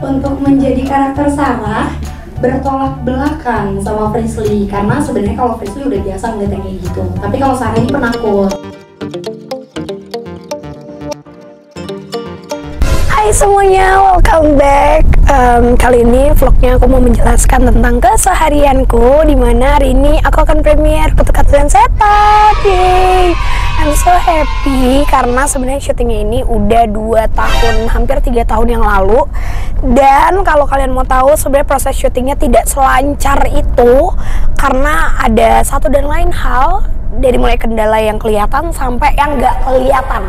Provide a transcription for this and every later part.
untuk menjadi karakter Sarah bertolak belakang sama Frisley, karena sebenarnya kalau Frisley udah biasa ngeliat yang kayak gitu, tapi kalau Sarah ini penakut. Hai semuanya, welcome back. Kali ini vlognya aku mau menjelaskan tentang keseharianku, dimana hari ini aku akan premiere Kutukan dan Setan. Yay! I'm so happy karena sebenarnya syutingnya ini udah 2 tahun, hampir 3 tahun yang lalu. Dan kalau kalian mau tahu, sebenarnya proses syutingnya tidak selancar itu karena ada satu dan lain hal, dari mulai kendala yang kelihatan sampai yang nggak kelihatan.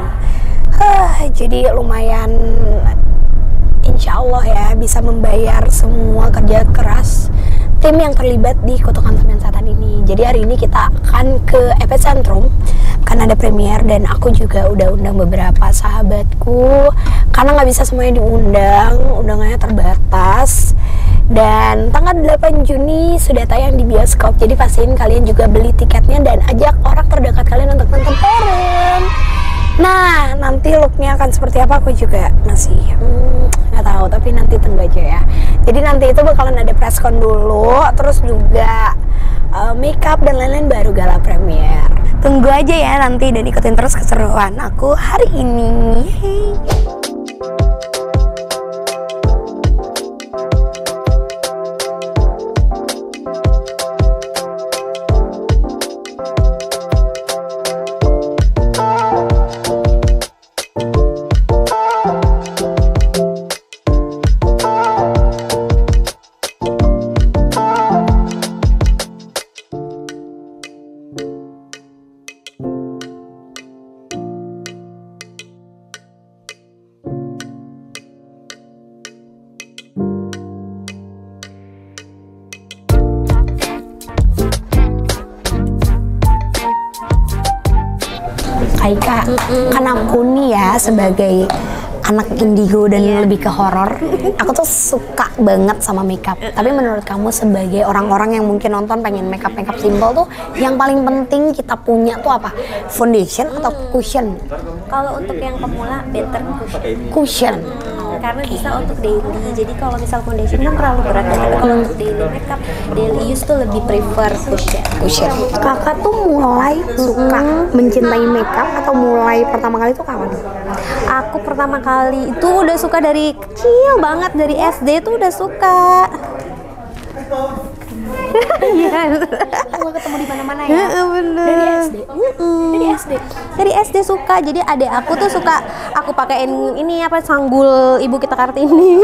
Jadi lumayan, insya Allah ya, bisa membayar semua kerja keras tim yang terlibat di Kutukan dan Setan ini. Jadi hari ini kita akan ke Epicentrum karena ada premiere, dan aku juga udah undang beberapa sahabatku karena nggak bisa semuanya diundang, undangannya terbatas. Dan tanggal 8 Juni sudah tayang di bioskop, jadi pastiin kalian juga beli tiketnya dan ajak orang terdekat kalian untuk nonton bareng. Nah, nanti looknya akan seperti apa aku juga masih nggak tahu, tapi nanti tunggu aja ya. Jadi nanti itu bakalan ada presscon dulu, terus juga makeup dan lain-lain, baru gala premier. Tunggu aja ya nanti dan ikutin terus keseruan aku hari ini. Kaika, kan aku nih ya sebagai anak indigo dan lebih ke horor, aku tuh suka banget sama makeup. Tapi menurut kamu sebagai orang-orang yang mungkin nonton pengen makeup simple tuh, yang paling penting kita punya tuh apa? Foundation atau cushion? Kalau untuk yang pemula, better Cushion. karena bisa untuk daily. Jadi kalau misal foundation kan terlalu berat, tapi kalau untuk daily makeup, daily use tuh lebih prefer cushion. Kakak tuh mulai suka mencintai makeup atau mulai pertama kali tuh kapan? Aku pertama kali itu udah suka dari kecil banget, dari SD tuh udah suka. Iya. Aku ketemu di mana-mana ya. Bener. Dari SD. Dari SD. Dari SD suka. Jadi adek aku tuh suka aku pakein ini apa, sanggul Ibu Kita Kartini.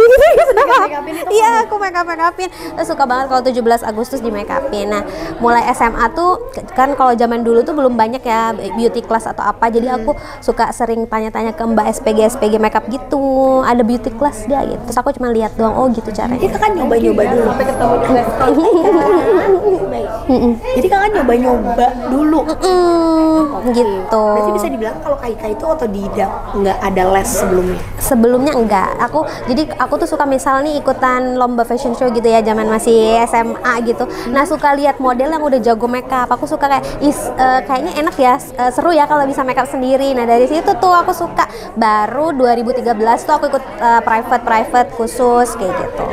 Iya, aku make-upin. Terus suka banget kalau 17 Agustus di make-upin. Nah, mulai SMA tuh kan kalau zaman dulu tuh belum banyak ya beauty class atau apa. Jadi aku suka sering tanya-tanya ke Mbak SPG makeup gitu. Ada beauty class dia gitu. Terus aku cuma lihat doang, oh gitu caranya. Kita kan nyoba-nyoba dulu sampai ketemu dengan Jadi kakak nyoba-nyoba dulu. Gitu. Berarti bisa dibilang kalau Kaika itu otodidak, nggak ada les sebelumnya? Sebelumnya enggak. Aku tuh suka misal nih ikutan lomba fashion show gitu ya, zaman masih SMA gitu. Nah, suka lihat model yang udah jago makeup. Aku suka kayak kayaknya enak ya, seru ya kalau bisa makeup sendiri. Nah, dari situ tuh aku suka. Baru 2013 tuh aku ikut private khusus kayak gitu.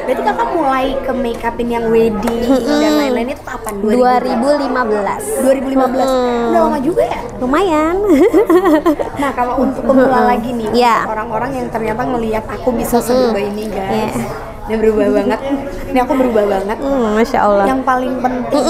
Berarti kakak mulai ke makeupin yang wedding dan lain-lain itu kapan? 2015. 2015. Udah lama juga ya? Lumayan. Nah, kalau untuk pemula lagi nih, Yeah. orang-orang yang ternyata ngelihat aku bisa seberubah ini guys. Yeah. Ini berubah banget. Ini aku berubah banget. Masya Allah. Yang paling penting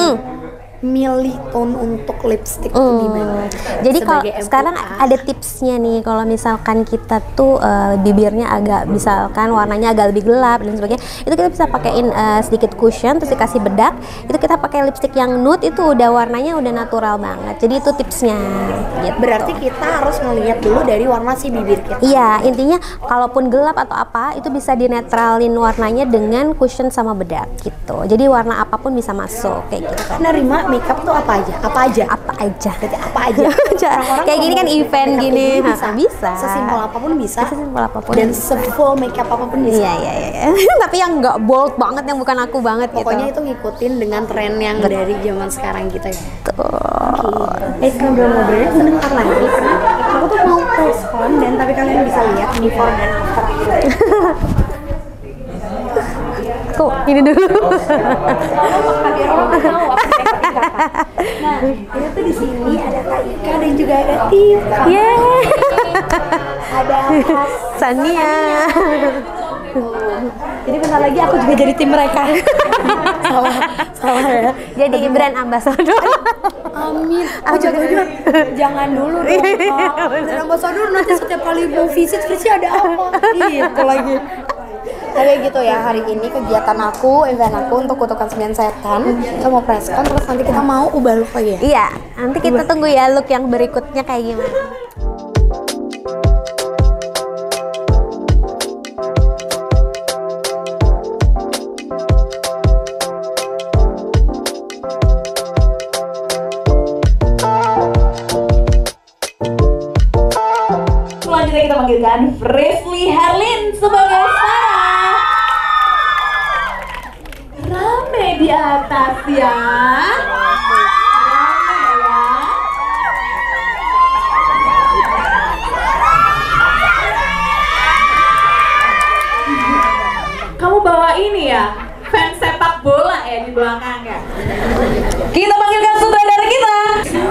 milih tone untuk lipstick itu gimana? Jadi kalau Sebagai sekarang MUA. ada tipsnya nih, kalau misalkan kita tuh bibirnya agak, misalkan warnanya agak lebih gelap dan sebagainya, itu kita bisa pakein sedikit cushion, terus dikasih bedak, itu kita pakai lipstick yang nude, itu udah warnanya udah natural banget. Jadi itu tipsnya gitu. Berarti kita harus melihat dulu dari warna si bibir kita. Iya, intinya kalaupun gelap atau apa, itu bisa dinetralin warnanya dengan cushion sama bedak gitu. Jadi warna apapun bisa masuk kayak gitu. Nerima makeup tuh apa aja? Apa aja? Apa aja. Berarti apa aja? Orang-orang Kayak gini kan ngomong event makeup gini, ini bisa. bisa. Sesimpel apapun bisa. Sesimpel apapun. Dan se-full makeup apapun bisa. Iya. Tapi yang nggak bold banget, yang bukan aku banget Pokoknya gitu. itu ngikutin dengan tren yang dari zaman sekarang kita ya. Tuh. Ngobrol-ngobrolnya sebentar lagi karena aku tuh mau press on, dan tapi kalian bisa lihat before dan after. Ini dulu. Nah, itu tuh di sini ada Kak Ika dan juga ada Tifa. Yeay. Ada Kak Sania. Jadi bentar lagi aku juga jadi tim mereka. salah ya. Jadi brand ambassador. Amin. Oh jangan dulu dong. Brand ambassador nanti setiap kali mau visit Frisly ada apa? Gitu lagi. Tapi gitu ya, hari ini kegiatan aku, event aku untuk kutukan 9 setan. Kita mau presscon, terus nanti kita mau ubah look lagi ya? Iya, nanti kita tunggu ya look yang berikutnya kayak gimana. Selanjutnya kita panggilkan Frisly Herlin sebagai Sarah. Rame di atas ya. Kamu bawa ini ya, fans sepak bola ya di belakang ya. Kita panggilkan sutradara kita,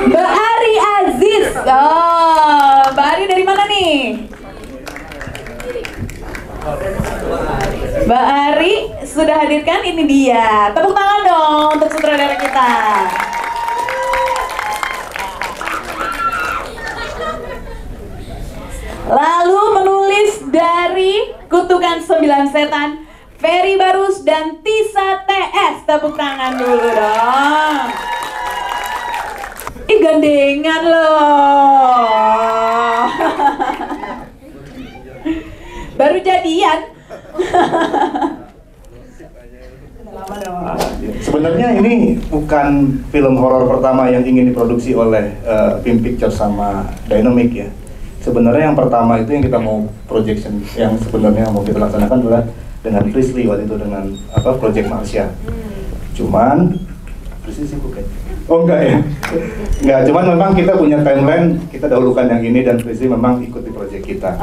Mbak Ari Aziz. Oh, Mbak Ari dari mana nih? Mbak Ari sudah hadirkan, ini dia. Tepuk tangan dong untuk sutradara kita. Lalu menulis dari Kutukan 9 Setan, Ferry Barus dan Tisa TS. Tepuk tangan dulu dong. Ih, gandengan loh. Baru jadian. Sebenarnya ini bukan film horor pertama yang ingin diproduksi oleh Pim Pictures sama Dynamic ya. Sebenarnya yang pertama itu yang kita mau projection, yang sebenarnya mau kita laksanakan adalah dengan Frisly waktu itu dengan Project Marsha. Cuman Frisly sibuk kan? Oh enggak ya? Enggak, cuman memang kita punya timeline, kita dahulukan yang ini dan Frisly memang ikut di project kita.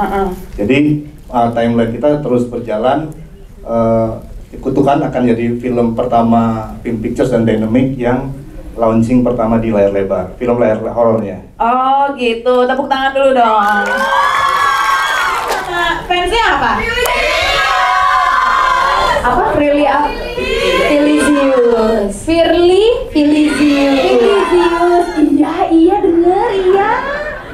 Jadi timeline kita terus berjalan. Kutukan akan jadi film pertama Pim Pictures dan Dynamic yang launching pertama di layar lebar, film layar horornya. Oh gitu, tepuk tangan dulu dong. Nah, fansnya apa? Apa? Filizius. Filizius. Iya denger, iya.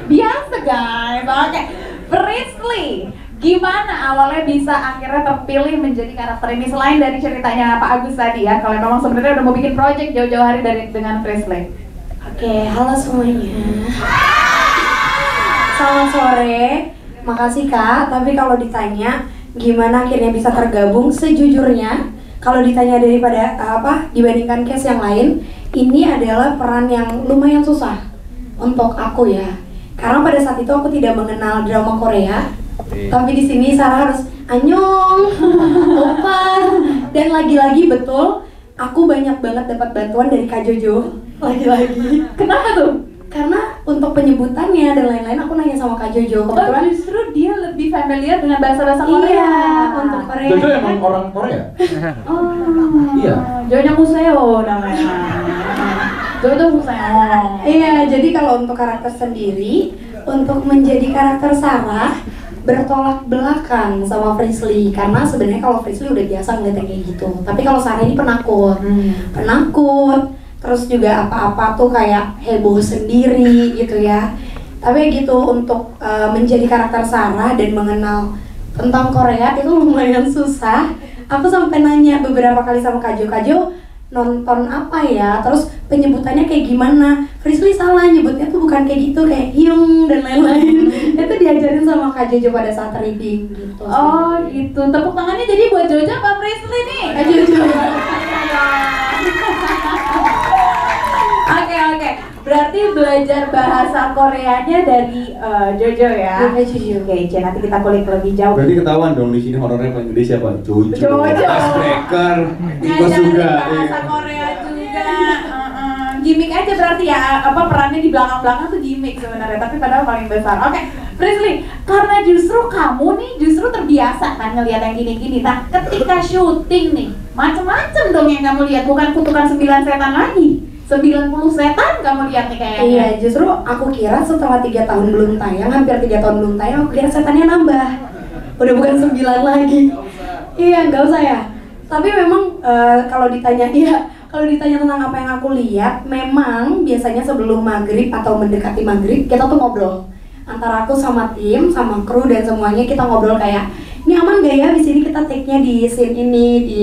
Biasa guys. Oke. Frisly, gimana awalnya bisa akhirnya terpilih menjadi karakter ini selain dari ceritanya Pak Agus tadi ya? Kalau memang sebenarnya udah mau bikin project jauh-jauh hari dengan Frisly. Oke, halo semuanya. Selamat sore. Makasih Kak, tapi kalau ditanya gimana akhirnya bisa tergabung, sejujurnya kalau ditanya daripada dibandingkan case yang lain, ini adalah peran yang lumayan susah untuk aku ya. Karena pada saat itu aku tidak mengenal drama Korea. Tapi di sini Sarah harus anyong, opa, dan lagi-lagi betul aku banyak banget dapat bantuan dari Kak Jojo. Lagi-lagi. Kenapa tuh? Karena untuk penyebutannya dan lain-lain aku nanya sama Kak Jojo. Kebetulan justru dia lebih familiar dengan bahasa-bahasa Korea. Iya, untuk Korea. Jojo emang orang Korea? Oh. Iya. Jojo Museo namanya. Jojo Museo. Iya, jadi kalau untuk karakter sendiri, untuk menjadi karakter Sarah bertolak belakang sama Frisly, karena sebenarnya kalau Frisly udah biasa ngeliatnya kayak gitu, tapi kalau Sarah ini penakut, terus juga apa-apa tuh kayak heboh sendiri gitu ya. Tapi gitu untuk menjadi karakter Sarah dan mengenal tentang Korea itu lumayan susah. Aku sampai nanya beberapa kali sama Kak Jo, nonton apa ya, terus penyebutannya kayak gimana. Frisly salah, nyebutnya tuh bukan kayak gitu, kayak hyung dan lain-lain. Itu diajarin sama Kak Jojo pada saat reading gitu. Oh gitu, tepuk tangannya jadi buat Jojo apa Frisly nih? Kak Jojo. Oke. Berarti belajar bahasa Koreanya dari Jojo ya? Kak Jojo. Oke, nanti kita kulik lebih jauh. Berarti ketahuan dong di sini horornya paling gede siapa? Jojo. Icebreaker. Iko Ngajarin juga. bahasa Korea juga. Gimik aja berarti ya, perannya di belakang-belakang tuh gimmick sebenarnya, tapi padahal paling besar. Oke, Prisley, karena justru kamu nih justru terbiasa kan ngelihat yang gini-gini. Nah, ketika syuting nih, macam-macam dong yang kamu lihat, bukan kutukan 9 setan lagi. 90 setan kamu lihat nih kayaknya. Iya, justru aku kira setelah 3 tahun belum tayang, hampir 3 tahun belum tayang, aku kira setannya nambah. Udah bukan 9 lagi. Iya, nggak usah ya. Tapi memang kalau ditanya tentang apa yang aku lihat, memang biasanya sebelum maghrib atau mendekati maghrib kita tuh ngobrol antara aku sama tim, sama kru dan semuanya. Kita ngobrol kayak, ini aman gak ya di sini kita take-nya di scene ini, di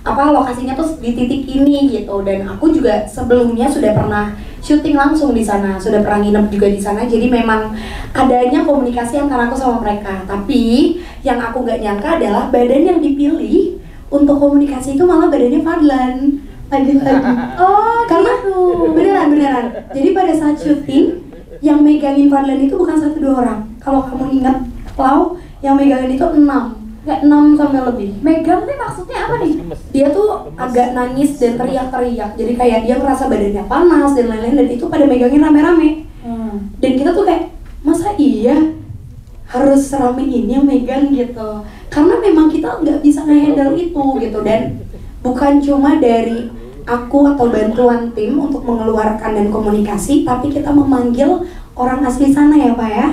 lokasinya tuh di titik ini gitu. Dan aku juga sebelumnya sudah pernah syuting langsung di sana, sudah pernah nginep juga di sana. Jadi memang adanya komunikasi antara aku sama mereka. Tapi yang aku nggak nyangka adalah badan yang dipilih untuk komunikasi itu malah badannya Fadlan. Lagi-lagi. Oh, karena gitu. beneran. Jadi pada saat syuting yang megangin Fadlan itu bukan 1-2 orang. Kalau kamu ingat Lau, yang megangin itu 6 sampai lebih. Megang nih maksudnya apa nih? Dia tuh agak nangis dan teriak-teriak. Jadi kayak dia ngerasa badannya panas dan lain-lain, dan itu pada megangin rame-rame. Dan kita tuh kayak, masa iya harus serame ini yang megang gitu. Karena memang kita nggak bisa nge-handle itu gitu. Dan bukan cuma dari aku atau bantuan tim untuk mengeluarkan dan komunikasi, tapi kita memanggil orang asli sana ya Pak ya.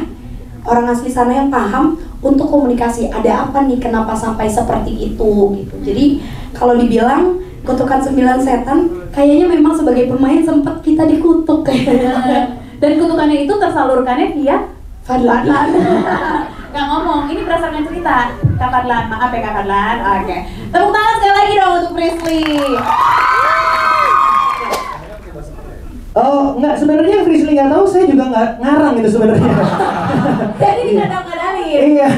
Orang asli sana yang paham untuk komunikasi, ada apa nih, kenapa sampai seperti itu gitu. Jadi kalau dibilang kutukan 9 setan, kayaknya memang sebagai pemain sempat kita dikutuk kayaknya. Dan kutukannya itu tersalurkannya via Fadlan. Gak ngomong, ini berdasarkan cerita Kak Fadlan, maaf ya Kak Fadlan. Oke, tepuk tangan sekali lagi dong untuk Prisley. Oh, enggak, sebenarnya Prisley nggak tahu, saya juga nggak ngarang itu sebenarnya. Jadi dikadang-kadangin. Iya.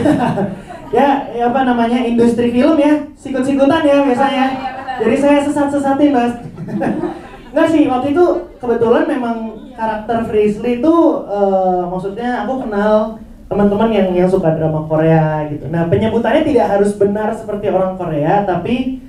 Ya, apa namanya, industri film ya, sikut-sikutan ya biasanya. Oh, iya, benar. Jadi saya sesat-sesatin, Mas. Enggak sih, waktu itu kebetulan memang karakter Prisley itu maksudnya aku kenal teman-teman yang suka drama Korea gitu. Nah, penyebutannya tidak harus benar seperti orang Korea, tapi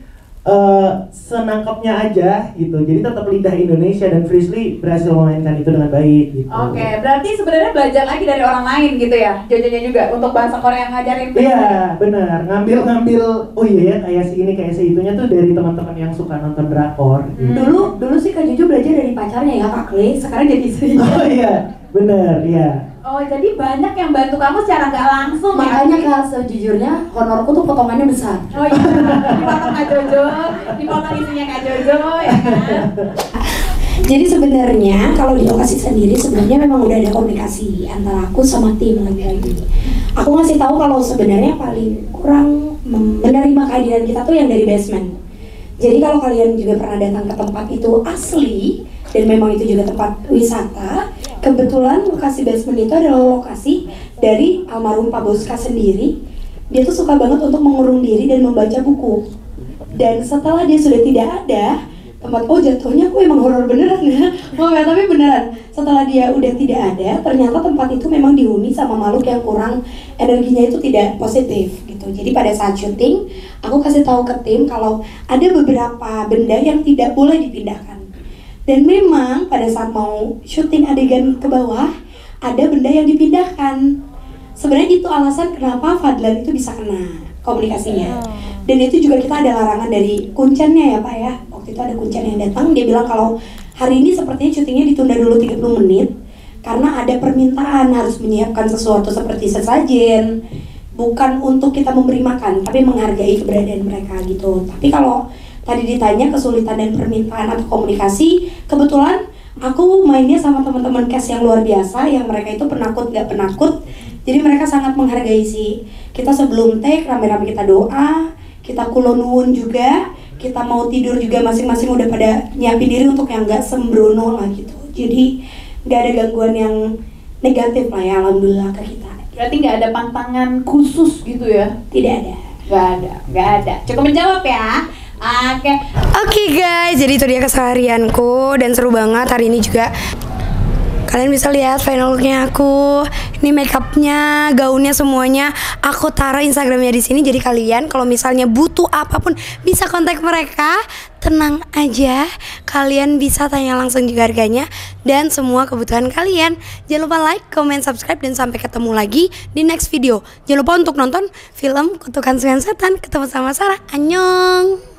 senangkapnya aja gitu. Jadi tetap lidah Indonesia, dan Prisley berhasil memainkan itu dengan baik gitu. Oke, berarti sebenarnya belajar lagi dari orang lain gitu ya, Jojonya juga untuk bahasa Korea ngajarin. Iya, benar. Ngambil, oh iya ya, kayak si ini, kayak si itunya tuh dari teman-teman yang suka nonton drakor. Gitu. Dulu sih Kak Jojo belajar dari pacarnya ya Kak Kle, sekarang jadi istrinya. Oh iya, benar, iya. Oh, jadi banyak yang bantu kamu secara nggak langsung. Makanya ya? Kak, sejujurnya honorku tuh potongannya besar. Oh iya, dipotong Kak Jojo, dipotong isinya Kak Jojo, ya kan? Jadi sebenarnya kalau di lokasi sendiri sebenarnya memang udah ada komunikasi antara aku sama tim lagi-lagi. Aku ngasih tahu kalau sebenarnya paling kurang menerima kehadiran kita tuh yang dari basement. Jadi kalau kalian juga pernah datang ke tempat itu asli dan memang itu juga tempat wisata, kebetulan lokasi basement itu adalah lokasi dari almarhum Pak Boska sendiri. Dia tuh suka banget untuk mengurung diri dan membaca buku. Dan setelah dia sudah tidak ada, jatuhnya aku emang horor beneran ya. Tapi beneran. Setelah dia udah tidak ada, ternyata tempat itu memang dihuni sama makhluk yang kurang, energinya itu tidak positif gitu. Jadi pada saat syuting, aku kasih tahu ke tim kalau ada beberapa benda yang tidak boleh dipindahkan. Dan memang pada saat mau syuting adegan ke bawah, ada benda yang dipindahkan. Sebenarnya itu alasan kenapa Fadlan itu bisa kena komunikasinya. Dan itu juga kita ada larangan dari kuncennya ya Pak ya. Waktu itu ada kuncen yang datang, dia bilang kalau hari ini sepertinya syutingnya ditunda dulu 30 menit karena ada permintaan harus menyiapkan sesuatu seperti sesajen. Bukan untuk kita memberi makan, tapi menghargai keberadaan mereka gitu. Tapi kalau tadi ditanya kesulitan dan permintaan atau komunikasi, kebetulan aku mainnya sama teman-teman cast yang luar biasa, yang mereka itu penakut gak penakut. Jadi mereka sangat menghargai sih. Kita sebelum take rame-rame kita doa, kita kulonun juga, kita mau tidur juga masing-masing udah pada nyiapin diri untuk yang gak sembrono lah gitu. Jadi gak ada gangguan yang negatif lah ya, alhamdulillah ke kita. Berarti nggak ada pantangan khusus gitu ya? Tidak ada. Nggak ada. Cukup menjawab ya. Oke Oke guys, jadi itu dia keseharianku dan seru banget hari ini juga. Kalian bisa lihat final looknya aku. Ini makeupnya, gaunnya semuanya. Aku taruh Instagramnya di sini. Jadi kalian kalau misalnya butuh apapun bisa kontak mereka. Tenang aja, kalian bisa tanya langsung juga harganya dan semua kebutuhan kalian. Jangan lupa like, comment, subscribe, dan sampai ketemu lagi di next video. Jangan lupa untuk nonton film Kutukan Sembilan Setan. Ketemu sama Sarah. Annyeong.